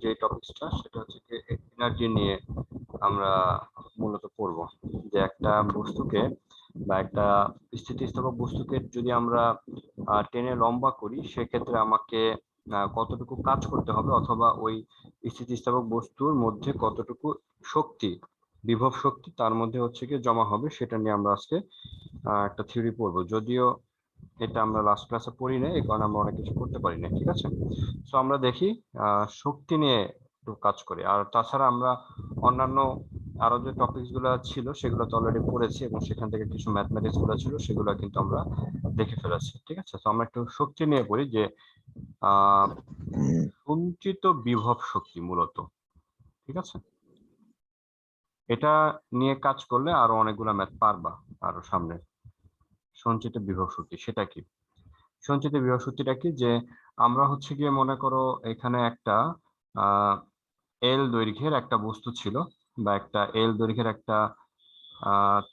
যে টপিকসটা সেটা হচ্ছে যে এনার্জি নিয়ে আমরা মূলত পড়ব। যে একটা বস্তুকে বা একটা স্থিতিস্থাপক বস্তুকে যদি আমরা টেনে লম্বা করি, সেক্ষেত্রে আমাকে কতটুকু কাজ করতে হবে, অথবা ওই স্থিতিস্থাপক বস্তুর মধ্যে কতটুকু শক্তি, বিভব শক্তি তার মধ্যে হচ্ছে কি জমা হবে, সেটা নিয়ে আমরা আজকে একটা থিওরি পড়বো। যদিও এটা আমরা লাস্ট ক্লাসে পড়ি না, এই কারণে আমরা অনেক কিছু করতে পারি না। ঠিক আছে, তো আমরা দেখি শক্তি নিয়ে একটু কাজ করি। আর তাছাড়া আমরা অন্যান্য আরো যে টপিকস গুলো ছিল সেগুলো তো অলরেডি পড়েছি, এবং সেখান থেকে কিছু ম্যাথমেটিক্স গুলো ছিল সেগুলো কিন্তু আমরা দেখে ফেলেছি। ঠিক আছে, তো আমরা একটু শক্তি নিয়ে পড়ি। যে সঞ্চিত বিভব শক্তি মূলত, ঠিক আছে, এটা নিয়ে কাজ করলে আরো অনেকগুলো ম্যাথ পারবা আরো সামনে। সঞ্চিত বিভব শক্তি সেটা কি? সঞ্চিত বিভব শক্তিটা কি? যে আমরা হচ্ছে গিয়ে মনে করো এখানে একটা এল দৈর্ঘ্যের একটা বস্তু ছিল, বা একটা এল দৈর্ঘ্যের একটা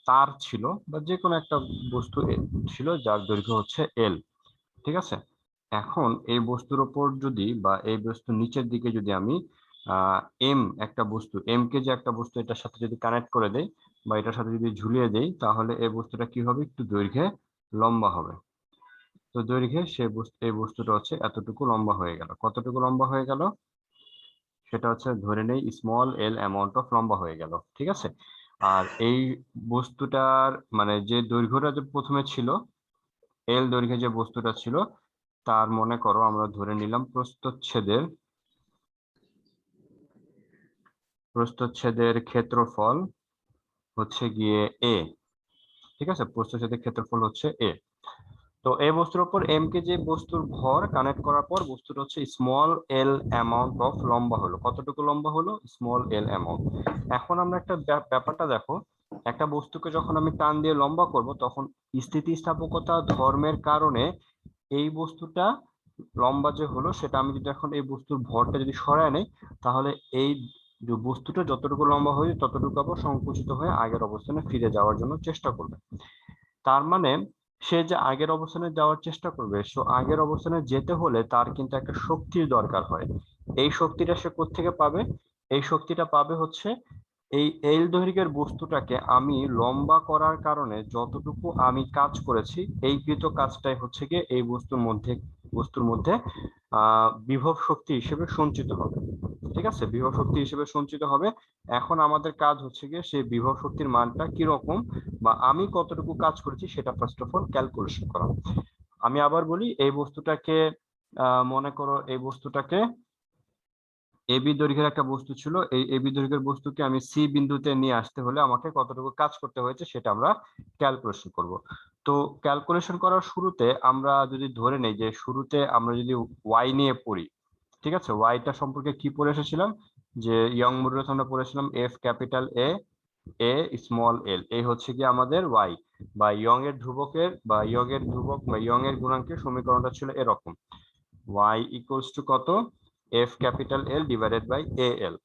তার ছিল, বা যে কোনো একটা বস্তু ছিল যার দৈর্ঘ্য হচ্ছে এল। ঠিক আছে, এখন এই বস্তুর ওপর যদি, বা এই বস্তুর নিচের দিকে যদি আমি এম একটা বস্তু, এম কে যে একটা বস্তু এটার সাথে যদি কানেক্ট করে দেই, বা এটার সাথে যদি ঝুলিয়ে দেই, তাহলে এই বস্তুটা কি হবে? একটু দৈর্ঘ্যে লম্বা হবে। তো দৈর্ঘ্যে সে এই বস্তুটা হচ্ছে এতটুকু লম্বা হয়ে গেল। কতটুকু লম্বা হয়ে গেল? সেটা হচ্ছে ধরে নেই স্মল এল অ্যামাউন্ট অফ লম্বা হয়ে গেল। ঠিক আছে, আর এই বস্তুটার মানে যে দৈর্ঘ্যটা যে প্রথমে ছিল, এল দৈর্ঘ্যে যে বস্তুটা ছিল, তার মনে করো আমরা ধরে নিলাম প্রস্থচ্ছেদের ক্ষেত্রফল হচ্ছে গিয়ে এ। ঠিক আছে, প্রস্থচ্ছেদের ক্ষেত্রফল হচ্ছে এ। তো এই বস্তুর উপর এম কে যে বস্তুর ভর কানেক্ট করার পর বস্তুটা হচ্ছে স্মল এল অ্যামাউন্ট অফ লম্বা হলো। কতটুকু লম্বা হলো? স্মল এল অ্যামাউন্ট। এখন আমরা একটা ব্যাপারটা দেখো, একটা বস্তুকে যখন আমি টান দিয়ে লম্বা করব, তখন স্থিতিস্থাপকতা ধর্মের কারণে এই বস্তুটা লম্বা যে হলো, সেটা আমি যদি এখন এই বস্তুর ভরটা যদি সরায় নেই, তাহলে এই যে বস্তুটা যতটুকু লম্বা হয়েছে ততটুকু আবার সংকুচিত হয়ে আগের অবস্থানে ফিরে যাওয়ার জন্য চেষ্টা করবে। তার মানে সে যে আগের অবস্থানে যাওয়ার চেষ্টা করবে, সো আগের অবস্থানে যেতে হলে তার কিন্তু একটা শক্তির দরকার হয়। এই শক্তিটা সে কোত্থেকে পাবে? এই শক্তিটা পাবে হচ্ছে এই এল দৈর্ঘ্যের বস্তুটাকে আমি লম্বা করার কারণে যতটুকু আমি কাজ করেছি, এই কৃত কাজটাই হচ্ছে গিয়ে এই বস্তুর মধ্যে বিভব শক্তি হিসেবে সঞ্চিত হবে। ঠিক আছে, বিভব শক্তি হিসেবে সঞ্চিত হবে। এখন আমাদের কাজ হচ্ছে গিয়ে সেই বিভব শক্তির মানটা কিরকম, বা আমি কতটুকু কাজ করেছি সেটা ফার্স্ট অফ অল ক্যালকুলেশন করা। আমি আবার বলি, এই বস্তুটাকে মনে করো এই বস্তুটাকে এবি দৈর্ঘ্যের একটা বস্তু ছিল। এই এবি দৈর্ঘ্যের বস্তুকে আমি সি বিন্দুতে নিয়ে আসতে হলে আমাকে কতটুকু কাজ করতে হয়েছে সেটা আমরা ক্যালকুলেশন করব। তো ক্যালকুলেশন করার শুরুতে আমরা যদি ধরে নেই যে শুরুতে আমরা যদি ওয়াই নিয়ে পড়ি, ঠিক আছে, ওয়াইটা সম্পর্কে কি পড়ে এসেছিলাম? যে ইয়ং মডুলাস আমরা পড়েছিলাম F capital A, A small এল, এই হচ্ছে কি আমাদের ওয়াই, বা ইয়ং এর ধ্রুবকের বা ইয়ং এর ধ্রুবক বা ইয়ং এর গুণাঙ্কের সমীকরণটা ছিল এরকম, ওয়াই ইকুয়ালস টু কত? F capital L divided by A L.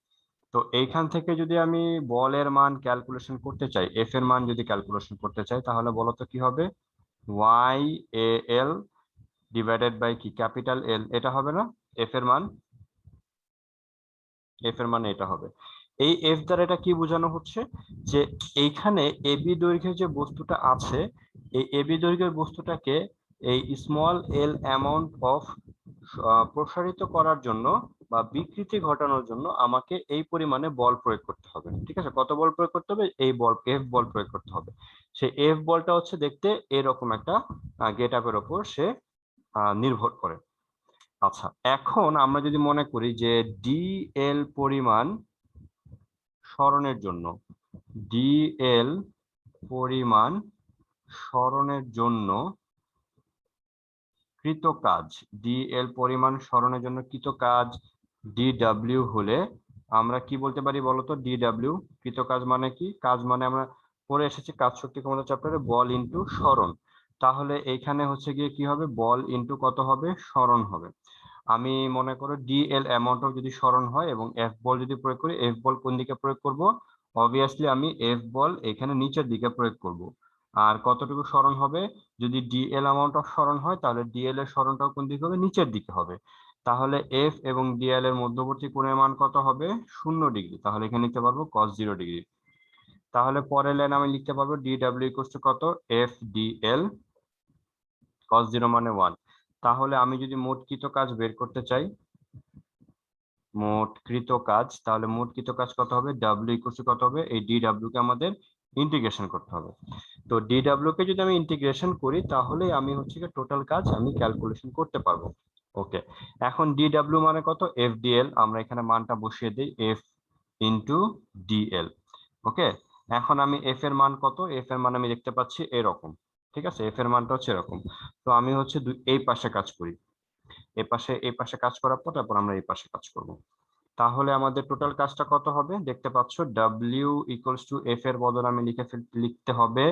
তো এইখান থেকে যদি আমি বলের মান ক্যালকুলেশন করতে চাই, এফ এর মান যদি ক্যালকুলেশন করতে চাই, তাহলে বলতো কি হবে? Y A L divided by কি ক্যাপিটাল এল, এটা হবে না? এফ এর মান, এফ এর মানে এটা হবে। এই এফ দ্বারা এটা কি বোঝানো হচ্ছে? যে এইখানে এবি দৈর্ঘ্যের যে বস্তুটা আছে, এই এবি দৈর্ঘ্যের বস্তুটাকে এই স্মল এল অ্যামাউন্ট অফ প্রসারিত করার জন্য বা বিকৃতি ঘটানোর জন্য আমাকে এই পরিমাণে বল প্রয়োগ করতে হবে। ঠিক আছে, কত বল প্রয়োগ করতে হবে? এই বল, এফ বল প্রয়োগ করতে হবে। সেই এফ বলটা হচ্ছে দেখতে এরকম একটা গেট আপের ওপর সে নির্ভর করে। আচ্ছা, এখন আমরা যদি মনে করি যে ডিএল পরিমাণ সরণের জন্য, ডিএল পরিমাণ সরণের জন্য কৃত কাজ, ডিএল পরিমাণ সরণের জন্য কৃত কাজ ডিডব্লিউ হলে আমরা কি বলতে পারি বলতো? ডিডব্লিউ কৃত কাজ মানে কি? কাজ মানে আমরা পড়ে এসেছি কাজ শক্তি ক্ষমতা চ্যাপ্টারে, বল ইনটু সরণ। তাহলে এইখানে হচ্ছে গিয়ে কি হবে? বল ইনটু কত হবে? সরণ হবে। আমি মনে করো ডিএল অ্যামাউন্ট অফ যদি সরণ হয় এবং এফ বল যদি প্রয়োগ করি, এফ বল কোন দিকে প্রয়োগ করব? অবভিয়াসলি আমি এফ বল এখানে নিচের দিকে প্রয়োগ করব। আর কতটুকু সরণ হবে? যদি ডিএল অ্যামাউন্ট অফ সরণ হয়, তাহলে ডিএল এর সরণটাও কোন দিকে হবে? নিচের দিকে হবে। তাহলে এফ এবং ডিএল এর মধ্যবর্তী কোণের মান কত হবে? 0 ডিগ্রি। তাহলে এখানে লিখতে পারবো cos 0 ডিগ্রি। তাহলে পরের লাইন আমি লিখতে পারবো ডিডব্লিউ ইকুয়ালস টু কত? এফ ডিএল cos 0 মানে 1। তাহলে আমি যদি মোট কৃত কাজ বের করতে চাই, মোট কৃত কাজ, তাহলে মোট কৃত কাজ কত হবে? ডাব্লিউ ইকুয়ালস টু কত হবে? এই ডিডব্লিউ কে আমাদের ইন্টিগ্রেশন করতে হবে। তো ডিডব্লিউ কে যদি আমি ইন্টিগ্রেশন করি তাহলে আমি হচ্ছে কি টোটাল কাজ আমি ক্যালকুলেশন করতে পারবো। ওকে, এখন ডিডব্লিউ মানে কত? F DL. আমরা এখানে মানটা বসিয়ে দিই, এফ ইন্টু ডিএল। ওকে, এখন আমি এফ এর মান কত? এফ এর মান আমি দেখতে পাচ্ছি এরকম। ঠিক আছে, এফ এর মানটা হচ্ছে এরকম। তো আমি হচ্ছে এই পাশে কাজ করি, এই পাশে কাজ করার পর তারপর আমরা এই পাশে কাজ করব। তাহলে আমাদের টোটাল কাজটা কত হবে? দেখতে পাচ্ছ W ইকুয়ালস টু এফ এর বদলে আমি লিখতে হবে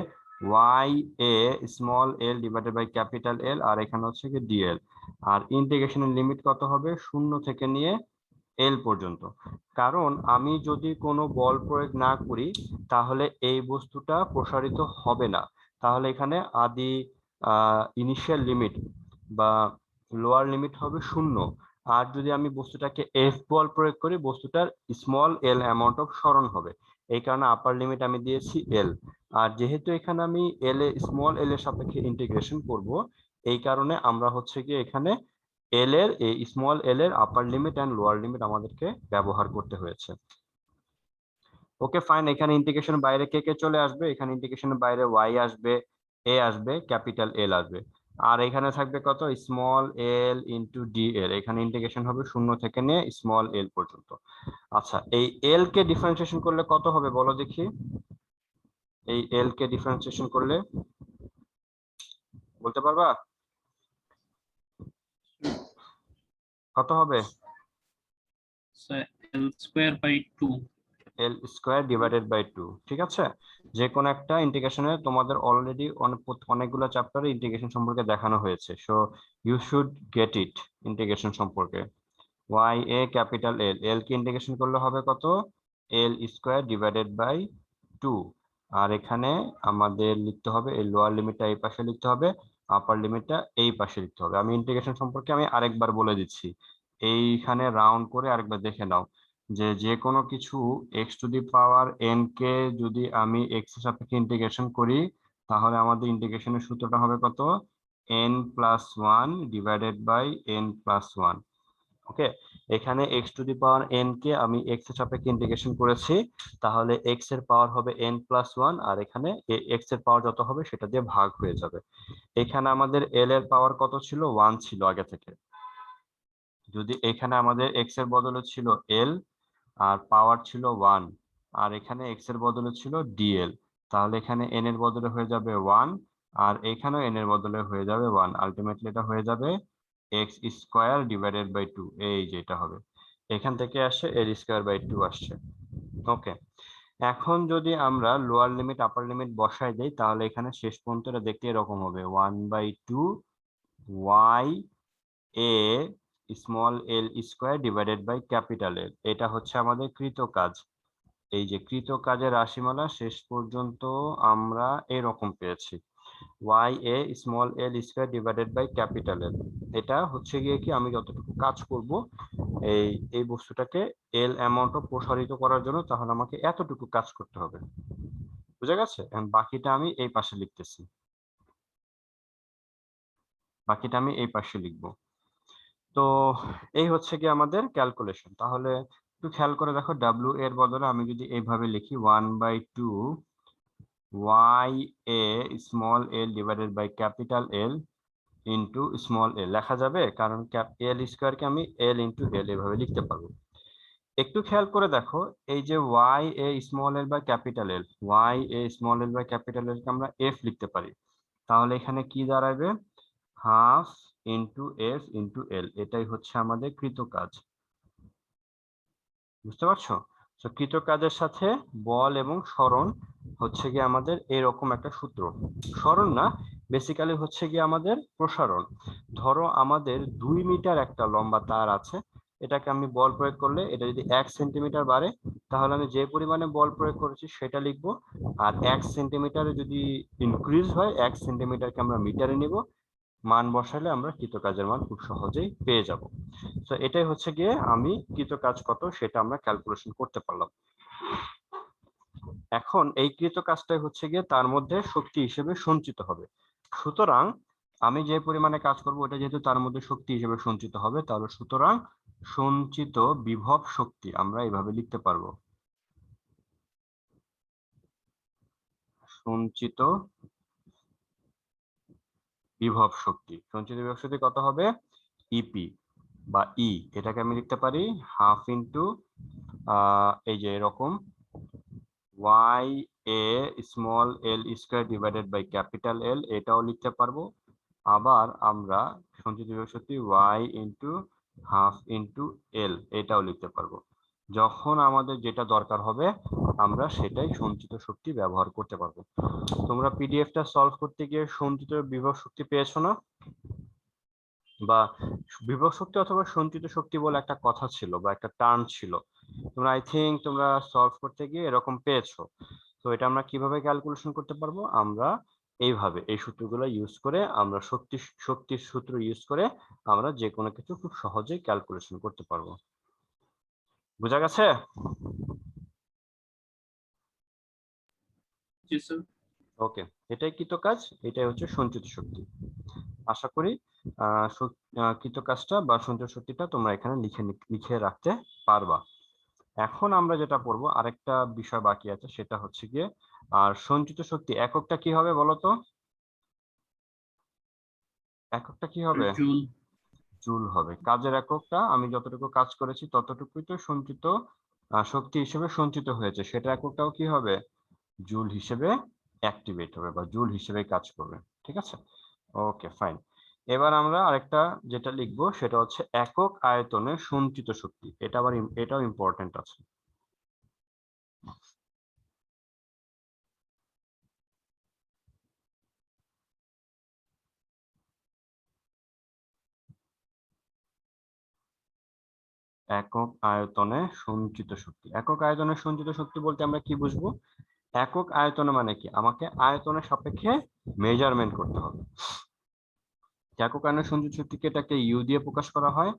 Y A small L divided by capital L, আর এখানে হচ্ছে কি ডিএল। আর ইন্টিগ্রেশনের লিমিট কত হবে? 0 থেকে নিয়ে এল পর্যন্ত। কারণ আমি যদি কোনো বল প্রয়োগ না করি তাহলে এই বস্তুটা প্রসারিত হবে না। তাহলে এখানে আদি ইনিশিয়াল লিমিট বা লোয়ার লিমিট হবে 0। আর যদি আমি বস্তুটাকে এফ বল প্রয়োগ করি বস্তুটার স্মল এল অ্যামাউন্ট অফ সরণ হবে। এই কারণে আপার লিমিট আমি দিয়েছি এল। আর যেহেতু এখানে আমি স্মল এল এর সাপেক্ষে ইন্টিগ্রেশন করব, এই কারণে আমরা হচ্ছে কি এখানে এল এর এই স্মল এল এর upper limit and lower limit আমাদেরকে ব্যবহার করতে হয়েছে। ওকে ফাইন, এখানে ইন্টিগ্রেশনের বাইরে কে কে চলে আসবে? এখানে ইন্টিগ্রেশনের বাইরে ওয়াই আসবে, এ আসবে, ক্যাপিটাল এল আসবে। আর এখানে থাকবে কত? Small L into DL. এখানে ইন্টিগ্রেশন হবে 0 থেকে নিয়ে স্মল এল পর্যন্ত। আচ্ছা, এই এল কে ডিফারেন্সিয়েশন করলে কত হবে বলো দেখি? এই এল কে ডিফারেন্সিয়েশন করলে বলতে পারবা কত হবে? L square by 2। L square divided by 2। ঠিক আছে, যে কোনো একটা ইন্টিগ্রেশনে তোমাদের অলরেডি অনেকগুলো চ্যাপ্টারে ইন্টিগ্রেশন সম্পর্কে দেখানো হয়েছে, so you should get it integration সম্পর্কে। Y A capital L, L কে ইন্টিগ্রেশন করলে হবে কত? L square divided by 2। আর এখানে আমাদের লিখতে হবে এই লোয়ার লিমিটটা এই পাশে লিখতে হবে, আপার লিমিটটা এই পাশে লিখতে হবে। আমি ইন্টিগ্রেশন সম্পর্কে আমি আরেকবার বলে দিচ্ছি, এইখানে রাউন্ড করে আরেকবার দেখে নাও যে যে কোনো কিছু x to the power N কে যদি আমি এক্স এর সাপেক্ষে ইন্টিগ্রেশন করি তাহলে আমাদের ইন্টিগ্রেশনের সূত্রটা হবে কত? N plus one divided by N plus one. Okay, এখানে X to the power N কে আমি এক্স এর সাপেক্ষে ইন্টিগ্রেশন করেছি, তাহলে এক্স এর পাওয়ার হবে এন প্লাস ওয়ান, আর এখানে এক্স এর পাওয়ার যত হবে সেটা দিয়ে ভাগ হয়ে যাবে। এখানে আমাদের এল এর পাওয়ার কত ছিল? 1 ছিল আগে থেকে। যদি এখানে আমাদের এক্স এর বদলে ছিল এল আর পাওয়ার ছিল 1, আর এখানে এক্স এর বদলে ছিল ডিএল, তাহলে এখানে এন এর বদলে হয়ে যাবে 1, আর এখানেও এন এর বদলে হয়ে যাবে 1। আলটিমেটলি এটা হয়ে যাবে এক্স স্কয়ার ডিভাইডেড বাই 2। এই যেটা হবে এখান থেকে আসে এল স্কয়ার বাই 2 আসছে। ওকে, এখন যদি আমরা লোয়ার লিমিট আপার লিমিট বসাই দেই তাহলে এখানে শেষ পর্যন্ত এটা দেখতে এরকম হবে 1/2 Y A small L square divided by capital L. এটা হচ্ছে আমাদের কৃত কাজ। এই যে কৃত কাজের রাশিমালা শেষ পর্যন্ত আমরা এরকম পেয়েছি, Y A small L square divided by capital L. এটা হচ্ছে গিয়ে কি আমি যতটুকু কাজ করব এই এই বস্তুটাকে এল অ্যামাউন্ট প্রসারিত করার জন্য, তাহলে আমাকে এতটুকু কাজ করতে হবে। বুঝা গেছে? এখন বাকিটা আমি এই পাশে লিখতেছি, বাকিটা আমি এই পাশে লিখবো। তো এই হচ্ছে কি আমাদের ক্যালকুলেশন। তাহলে একটু খেয়াল করে দেখো, ডাব্লিউ এর বদলে আমি যদি এইভাবে লিখি 1/2 Y A small L divided by capital L into small L লেখা যাবে, কারণ এল স্কোয়ারকে আমি এল ইন্টু এল এভাবে লিখতে পারবো। একটু খেয়াল করে দেখো, এই যে Y A small L by capital L, Y A small L by capital L কে আমরা এফ লিখতে পারি। তাহলে এখানে কি দাঁড়াবে? Half into F into L. এটাই হচ্ছে আমাদের কৃত কাজ। বুঝতে পারছো? তো কৃত কাজের সাথে বল এবং সরণ হচ্ছে কি আমাদের এরকম একটা সূত্র। সরণ না, বেসিক্যালি হচ্ছে কি আমাদের প্রসারণ। ধরো আমাদের 2 মিটার একটা লম্বা তার আছে, এটাকে আমি বল প্রয়োগ করলে এটা যদি 1 সেন্টিমিটার বাড়ে তাহলে আমি যে পরিমাণে বল প্রয়োগ করেছি সেটা লিখবো। আর 1 সেন্টিমিটারে যদি ইনক্রিজ হয় 1 সেন্টিমিটারকে আমরা মিটারে নিব, মান বসালে আমরা কৃত কাজের মান খুব সহজেই পেয়ে যাব। তো এটাই হচ্ছে গিয়ে আমি কৃত কাজ কত সেটা আমরা ক্যালকুলেশন করতে পারলাম। এখন এই কৃত কাজটাই হচ্ছে গিয়ে তার মধ্যে শক্তি হিসেবে সঞ্চিত হবে। সুতরাং আমি যে পরিমাণে কাজ করব ওটা যেহেতু তার মধ্যে শক্তি হিসেবে সঞ্চিত হবে, তাহলে সুতরাং সঞ্চিত বিভব শক্তি আমরা এইভাবে লিখতে পারবো। সঞ্চিত বিভব শক্তি, সঞ্চিত বিভব শক্তি কত হবে? ইপি বা ই, এটাকে আমি লিখতে পারি হাফ ইন্টু এই যে এরকম Y A small L square divided by capital L, এটাও লিখতে পারবো। আবার আমরা সঞ্চিত বিভব শক্তি Y into half into L, এটাও লিখতে পারবো। যখন আমাদের যেটা দরকার হবে আমরা সেটাই সঞ্চিত শক্তি ব্যবহার করতে পারবো। তোমরা পিডিএফটা সলভ করতে গিয়ে সঞ্চিত বিভব শক্তি পেয়েছো না? বা বিভব শক্তি অথবা সঞ্চিত শক্তি বলে একটা কথা ছিল বা একটা টার্ম ছিল, তোমরা আই থিঙ্ক তোমরা সলভ করতে গিয়ে এরকম পেয়েছো। তো এটা আমরা কিভাবে ক্যালকুলেশন করতে পারবো? আমরা এইভাবে এই সূত্রগুলো ইউজ করে, আমরা শক্তির সূত্র ইউজ করে আমরা যে কোনো কিছু খুব সহজেই ক্যালকুলেশন করতে পারবো। বোঝা গেছে? জি স্যার। ওকে, এটাই কৃত কাজ, এটাই হচ্ছে সঞ্চিত শক্তি। আশা করি কৃত কাজটা বা সঞ্চিত শক্তিটা তোমরা এখানে লিখে রাখতে পারবা। এখন আমরা যেটা পড়বো আরেকটা বিষয় বাকি আছে, সেটা হচ্ছে গিয়ে আর সঞ্চিত শক্তি এককটা কি হবে বলতো? এককটা কি হবে? জুল। জুল হবে। কাজের এককটা আমি যতটুকু কাজ করেছি ততটুকুই তো সঞ্চিত শক্তি হিসেবে সঞ্চিত হয়েছে, সেটা এককটাও কি হবে? জুল হিসেবে অ্যাক্টিভেট হবে বা জুল হিসেবে কাজ করবে। ঠিক আছে, ওকে ফাইন। এবার আমরা আরেকটা যেটা লিখবো সেটা হচ্ছে একক আয়তনে সঞ্চিত শক্তি। এটা আবার এটাও ইম্পর্টেন্ট আছে। একক আয়তনে সঞ্চিত শক্তি, একক আয়তনে সঞ্চিত শক্তি বলতে আমরা কি বুঝবো? একক আয়তনে মানে কি, আমাকে আয়তনের সাপেক্ষে মেজারমেন্ট করতে হবে। একক আয়তনে সঞ্চিত শক্তিকে এটাকে ইউ দিয়ে প্রকাশ করা হয়,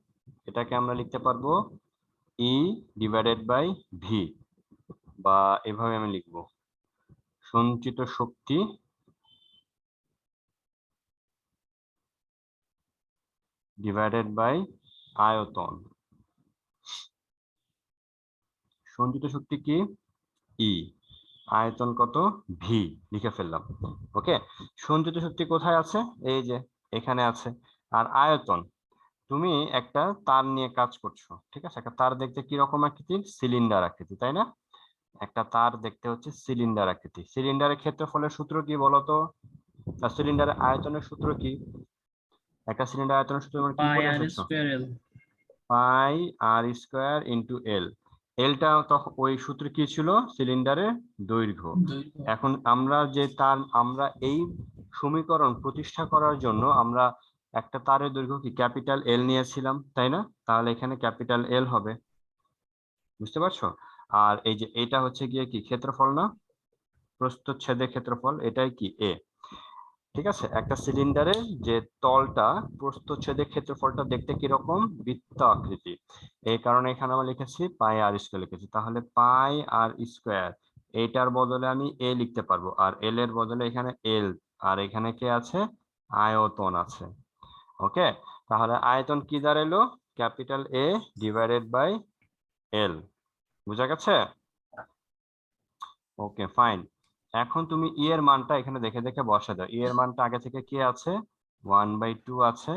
এটাকে আমরা লিখতে পারবো ই ডিভাইডেড বাই ভি, বা এভাবে আমি লিখবো সঞ্চিত শক্তি ডিভাইডেড বাই আয়তন। সঞ্চিত শক্তি কি? ই, আয়তন কত? ভি, লিখে ফেললাম। ওকে, সঞ্চিত শক্তি কোথায় আছে? এই যে এখানে আছে। আর আয়তন, তুমি একটা তার নিয়ে কাজ করছো, ঠিক আছে? একটা তার দেখতে কি রকম আকৃতির? সিলিন্ডার আকৃতি, তাই না? একটা তার দেখতে হচ্ছে সিলিন্ডার আকৃতি। সিলিন্ডারের ক্ষেত্রফলের সূত্র কি বলতো? সিলিন্ডারের আয়তনের সূত্র কি? একটা সিলিন্ডার আয়তনের সূত্র তোমরা কি পাই পড়ে আর এসেছো? স্কয়ার এল। পাই আর স্কয়ার ইন্টু এল। এলটা তখন ওই সূত্র কি ছিল? সিলিন্ডারের দৈর্ঘ্য। এখন আমরা এই সমীকরণ প্রতিষ্ঠা করার জন্য আমরা একটা তারের দৈর্ঘ্য কি ক্যাপিটাল এল নিয়েছিলাম, তাই না? তাহলে এখানে ক্যাপিটাল এল হবে, বুঝতে পারছো? আর এই যে এটা হচ্ছে গিয়ে কি ক্ষেত্রফল না, প্রস্থচ্ছেদের ক্ষেত্রফল, এটাই কি এ। ঠিক আছে, একটা সিলিন্ডারের যে তলটা প্রস্থচ্ছেদের ক্ষেত্রফলটা দেখতে কিরকম? বৃত্ত আকৃতি। এই কারণে এখানে আমরা লিখেছি পাই আর স্কয়ার লিখেছি। তাহলে পাই আর স্কয়ার, এইটার বদলে আমি এ লিখতে পারবো, আর এল এর বদলে এখানে এল, আর এখানে কে আছে? আয়তন আছে। ওকে, তাহলে আয়তন কি দাঁড়ালো? Capital A divided by L. বুঝা গেছে? Okay fine. এখন তুমি ই এর মানটা এখানে দেখে দেখে বসা দাও। ই এর মানটা আগে থেকে কি আছে? 1/2 আছে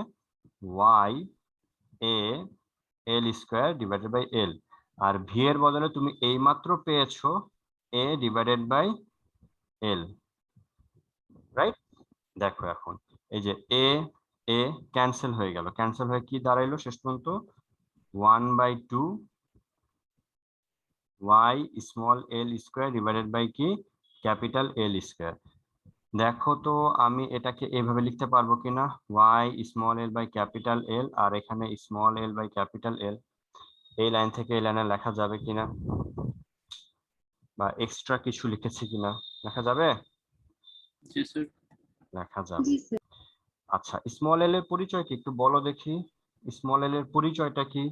Y A L square divided by L. আর ভি এর বদলে তুমি এই মাত্র পেয়েছো A divided by L, right? দেখো এখন এই যে এ এ ক্যান্সেল হয়ে গেল, ক্যান্সেল হয়ে কি দাঁড়াইলো শেষ পর্যন্ত? 1/2 Y small L square divided by কি ক্যাপিটাল এল স্কয়ার। দেখো তো আমি এটাকে এভাবে লিখতে পারবো কিনা, Y small L by capital L, আর এখানে small L by capital L, এই লাইন থেকে এই লাইনে লেখা যাবে কিনা, বা এক্সট্রা কিছু লিখেছি কিনা, লেখা যাবে? জি স্যার। লেখা যাবে। আচ্ছা, স্মল এল এর পরিচয় কি একটু বলো দেখি। স্মল এল এর পরিচয়টা কি?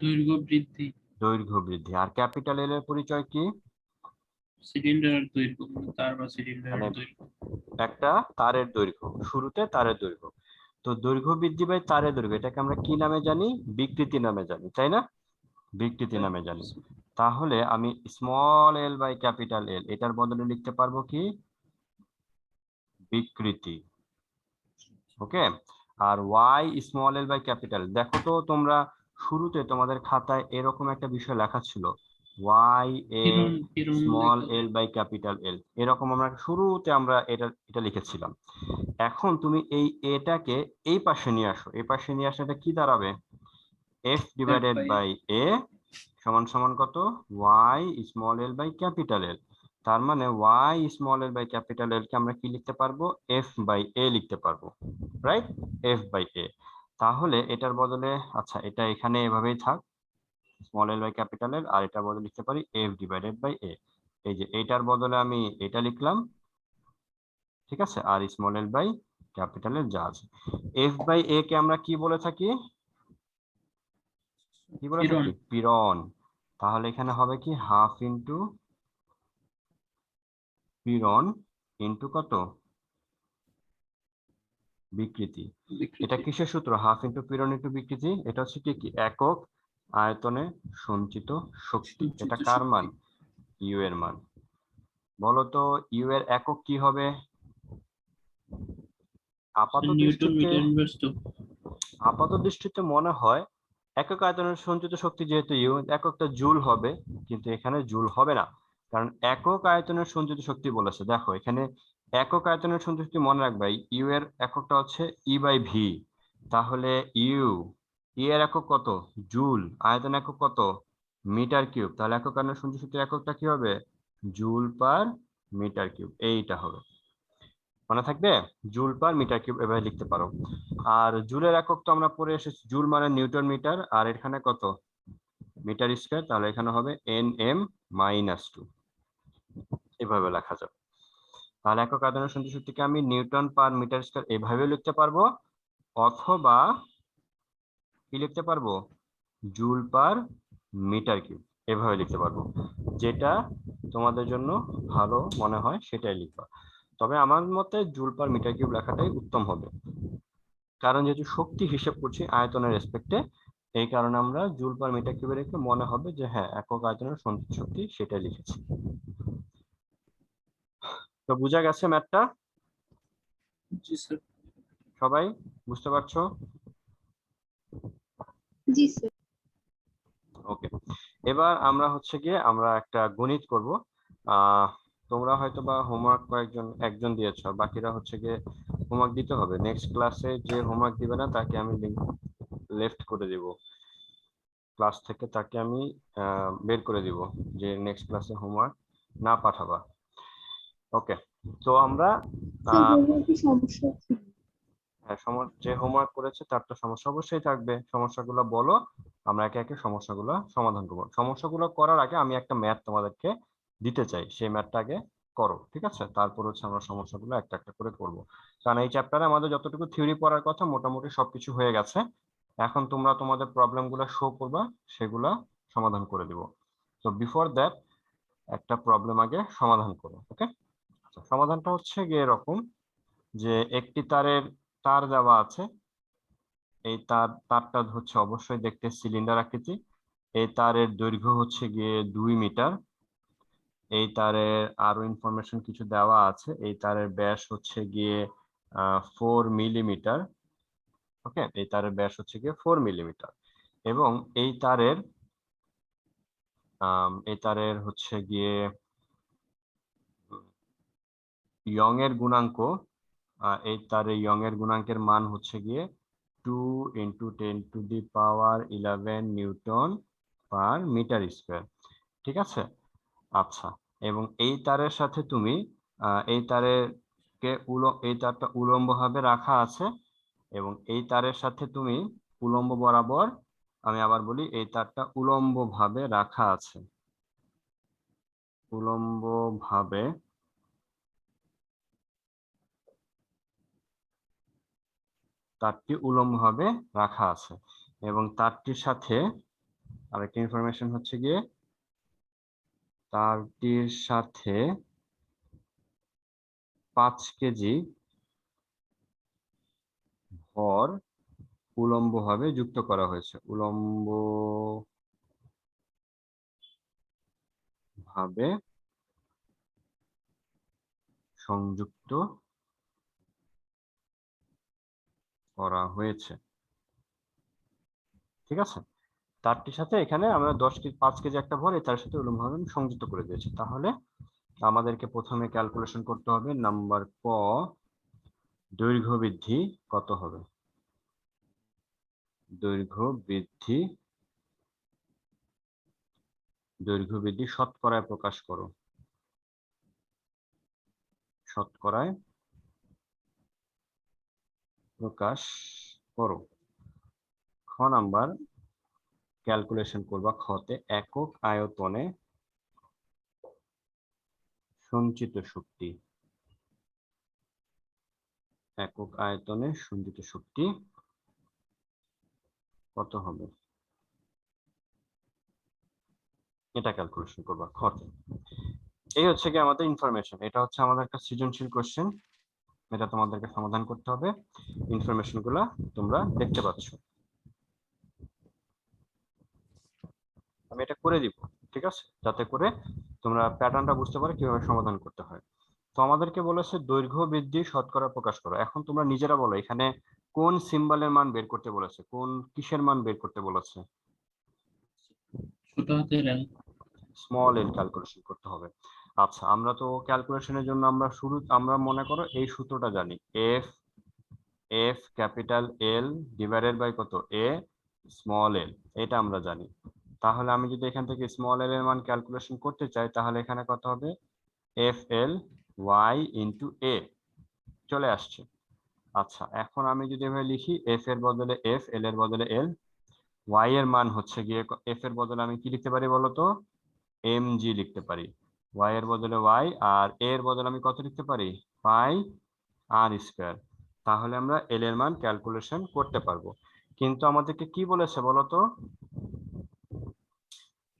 দৈর্ঘ্য বৃদ্ধি। দৈর্ঘ্য বৃদ্ধি। আর ক্যাপিটাল এল এর পরিচয় কি? সিলিন্ডারের দৈর্ঘ্য, তার বা সিলিন্ডারের মানে দৈর্ঘ্য। একটা তারের দৈর্ঘ্য, শুরুতে তারের দৈর্ঘ্য। তো দৈর্ঘ্য বৃদ্ধি বাই তারের দৈর্ঘ্য, এটাকে আমরা কি নামে জানি? বিকৃতি নামে জানি, তাই না? বিকৃতি নামে জানি। তাহলে আমি small L by capital L এটার বদলে লিখতে পারবো কি? বিকৃতি। ওকে। আর Y small L by capital, দেখো তো তোমরা শুরুতে তোমাদের খাতায় এরকম একটা বিষয় লেখা ছিল, ওয়াই এ কিরণ স্মল লেখা এল যায়। বাই ক্যাপিটাল এল, এরকম আমরা শুরুতে আমরা এটা লিখেছিলাম। এখন তুমি এই এটাকে এই পাশে নিয়ে আসো, এই পাশে নিয়ে আসলে এটা কি দাঁড়াবে? F F divided by A। By A সমান সমান কত? Y small L by capital L. তার মানে Y small L by capital L কে আমরা কি লিখতে পারবো? এফ বাই এ লিখতে পারবো, রাইট? এফ বাই এ। তাহলে এটার বদলে, আচ্ছা এটা এখানে এভাবেই থাক, small L by capital L, আর এটার বদলে লিখতে পারি এফ ডিভাইডেড বাই এ। এই যে এটার বদলে আমি এটা লিখলাম, ঠিক আছে? আর small L by capital L যা আছে, এফ বাই এ কে আমরা কি বলে থাকি? কি বলে কিরণ। থাকি? পীড়ন। তাহলে এখানে হবে কি হাফ ইন্টু পীড়ন ইন্টু কত? বিকৃতি। এটা বিকৃতি। কিসের সূত্র? হাফ ইন্টু পীড়ন ইন্টু বিকৃতি। এটা হচ্ছে কি একক আয়তনে সঞ্চিত শক্তি। এটা সঞ্চিত কার মান? শক্তি। ইউ এর মান। বলতো ইউ এর একক কি হবে? আপাত নিউটন দৃষ্টিতে, মিটার ইনভার্স টু। আপাত দৃষ্টিতে মনে হয় একক আয়তনের সঞ্চিত শক্তি যেহেতু ইউ, এককটা জুল হবে, কিন্তু এখানে জুল হবে না, কারণ একক আয়তনের সঞ্চিত শক্তি বলেছে। দেখো এখানে একক আয়তনের সঞ্চিত শক্তি মনে রাখবে, ইউ এর এককটা হচ্ছে ই বাই ভি। তাহলে ইউ, ই এর একক কত? জুল। আয়তন একক কত? Metre cube. তাহলে একক আয়তনের সঞ্চিত শক্তির এককটা কি হবে? জুল পার মিটার কিউব, এইটা হবে। মনে থাকবে? জুল পার মিটার কিউব এভাবে লিখতে পারো। আর জুলের একক তো আমরা পড়ে এসেছি, জুল মানে নিউটন মিটার, আর এখানে কত? Metre square. তাহলে এখানে হবে এন এম মাইনাস টু, এভাবে লেখা যাবে। তাহলে একক আয়তনের সঞ্চিত শক্তিকে আমি নিউটন পার মিটার স্কয়ার এভাবে লিখতে পারবো, অথবা কি লিখতে পারবো? জুল পার মিটার কিউব এভাবে লিখতে পারবো। যেটা তোমাদের জন্য ভালো মনে হয় সেটাই লিখবা। তবে আমার মতে জুল পার মিটার কিউব লেখাটাই উত্তম হবে, কারণ যেহেতু শক্তি হিসেব করছি আয়তনের রেসপেক্টে, এই কারণে আমরা জুল পার মিটার কিউবে রেখে মনে হবে যে হ্যাঁ একক আয়তনের সঞ্চিত শক্তি সেটাই লিখেছি। তো বোঝা গেছে ম্যাথটা? জি স্যার। সবাই বুঝতে পারছো? জি স্যার। ওকে। এবার আমরা হচ্ছে গিয়ে আমরা একটা গণিত করব। আহ তোমরা হয়তো বা হোমওয়ার্ক একজন দিয়েছো, বাকিরা হচ্ছে গিয়ে হোমওয়ার্ক দিতে হবে। নেক্সট ক্লাসে যে হোমওয়ার্ক দিবে না তাকে আমি লিংক লেফট করে দিব, ক্লাস থেকে তাকে আমি বের করে দিব, যে নেক্সট ক্লাসে হোমওয়ার্ক না পাঠাবা। ওকে। তো আমরা স্যার হোমওয়ার্কে সমস্যা হচ্ছে। যে হোমওয়ার্ক করেছে তার তো সমস্যা অবশ্যই থাকবে, সমস্যাগুলো বলো, আমরা একে একে সমস্যাগুলো সমাধান করবো। সমস্যাগুলো করার আগে আমি একটা ম্যাথ তোমাদেরকে দিতে চাই, সেই ম্যাথটা আগে করো, ঠিক আছে? তারপর হচ্ছে আমরা সমস্যাগুলো একটা একটা করে করবো। কারণ এই চ্যাপ্টারে আমাদের যতটুকু থিওরি পড়ার কথা মোটামুটি সবকিছু হয়ে গেছে। এখন তোমরা তোমাদের প্রবলেমগুলো শো করবা, সেগুলা সমাধান করে দিব। তো বিফোর দ্যাট একটা প্রবলেম আগে সমাধান করো, ওকে? আচ্ছা, সমাধানটা হচ্ছে গিয়ে এরকম, যে একটি তার দেওয়া আছে। এই তারটা হচ্ছে অবশ্যই দেখতে সিলিন্ডার আকৃতি। এই তারের দৈর্ঘ্য হচ্ছে গিয়ে 2 মিটার। এই তারের আরো ইনফরমেশন কিছু দেওয়া আছে, এই তারের ব্যাস হচ্ছে গিয়ে 4 মিলিমিটার। ওকে, এই তারের ব্যাস হচ্ছে গিয়ে 4 মিলিমিটার। এবং এই তারের হচ্ছে গিয়ে ইয়ং এর গুণাঙ্ক, এই তারের ইয়ং এর গুণাঙ্কের মান হচ্ছে গিয়ে 2 × 10⁻11 নিউটন পার মিটার স্কয়ার, ঠিক আছে? আচ্ছা, এবং এই তারের সাথে তুমি এই তারটা উলম্ব ভাবে রাখা আছে, এবং এই তারের সাথে তুমি উলম্ব বরাবর, আমি আবার বলি, এই তারটা উলম্ব ভাবে রাখা আছে, উলম্ব ভাবে তারটি উলম্বভাবে রাখা আছে এবং তারটির সাথে আরেকটা ইনফরমেশন হচ্ছে গিয়ে তারটির সাথে 5 কেজি ভর উলম্বভাবে যুক্ত করা হয়েছে, উলম্ব ভাবে সংযুক্ত করা হয়েছে। ঠিক আছে, তারটির সাথে এখানে আমরা 5 কেজি একটা ভর তার সাথে উলম্বভাবে সংযুক্ত করে দিয়েছি। তাহলে আমাদেরকে প্রথমে ক্যালকুলেশন করতে হবে নাম্বার ক, দৈর্ঘ্য বৃদ্ধি কত হবে। দৈর্ঘ্য বৃদ্ধি শতকরায় প্রকাশ করো। শতকরায় প্রকাশ করো। খ নাম্বার ক্যালকুলেশন করবা খতে একক আয়তনে সঞ্চিত শক্তি। একক আয়তনে সঞ্চিত শক্তি কত হবে এটা ক্যালকুলেশন করবা খতে। এই হচ্ছে কি আমাদের ইনফরমেশন। এটা হচ্ছে আমাদের একটা সৃজনশীল কোশ্চেন, এটা তোমাদেরকে সমাধান করতে হবে। ইনফরমেশন গুলা তোমরা দেখতে পাচ্ছ, আমি এটা করে দিব, ঠিক আছে, যাতে করে তোমরা প্যাটার্নটা বুঝতে পারো কিভাবে সমাধান করতে হয়। তো আমাদেরকে বলেছে দৈর্ঘ্য বৃদ্ধি শতকরা প্রকাশ করো। এখন তোমরা নিজেরা বলো এখানে কোন সিম্বলের মান বের করতে বলেছে, কোন কিসের মান বের করতে বলেছে? ছোট হাতের এল। স্মল এল ক্যালকুলেশন করতে হবে। আচ্ছা, আমরা তো ক্যালকুলেশনের জন্য আমরা মনে করো এই সূত্রটা জানি, F capital L divided by কত এ স্মল এল, এটা আমরা জানি। তাহলে আমি যদি এখান থেকে স্মল এল এর মান ক্যালকুলেশন করতে চাই তাহলে এখানে কত হবে, এফ এল ওয়াই ইন্টু এ চলে আসছে। আচ্ছা, এখন আমি যদি এভাবে লিখি এফ এর বদলে এফ, এল এর বদলে এল, ওয়াই এর মান হচ্ছে গিয়ে এফ এর বদলে আমি কি লিখতে পারি বলতো, এম জি লিখতে পারি, ওয়াই এর বদলে ওয়াই, আর এ এর বদলে আমি কত লিখতে পারি, পাই আর স্কয়ার। তাহলে আমরা এল এর মান ক্যালকুলেশন করতে পারবো। কিন্তু আমাদেরকে কি বলেছে বলতো,